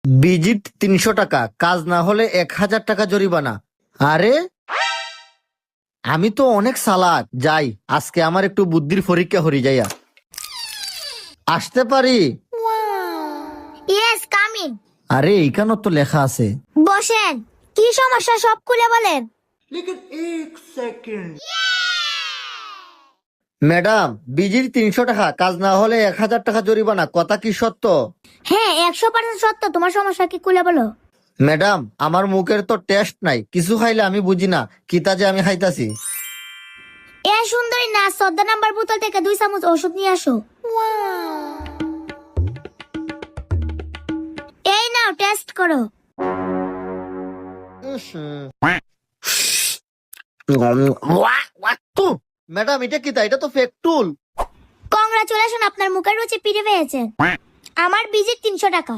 Visit 300 টাকা, কাজ না হলে 1000 টাকা জরিমানা। আরে আমি তো অনেক চালাক, যাই আজকে আমার একটু বুদ্ধির পরীক্ষা হরি যাইয়া। আসতে পারি? Yes, come in. আরে এইখানে তো লেখা আছে। বসেন। কি সমস্যা সব খুলে বলেন। ম্যাডাম, ভিজিট 300 টাকা, কাজ না হলে 1000 টাকা জরিমানা, কথা কি সত্য? হ্যাঁ, 100% সত্য। তোমার সমস্যা কি খুলে বলো। ম্যাডাম, আমার মুখের তো টেস্ট নাই, কিছু খাইলে আমি বুঝি না কিতা যে আমি খাইতাছি। এ সুন্দরী না, 14 নাম্বার বোতল থেকে 2 চামচ ওষুধ নিয়ে আসো। এই নাও, টেস্ট করো। ম্যাডাম, এটা কিতা? এটা তো ফেকটুল। কংগ্রাচুলেশন, আপনার মুখের রুচি ফিরে পেয়েছে। আমার ভিজিট 300 টাকা।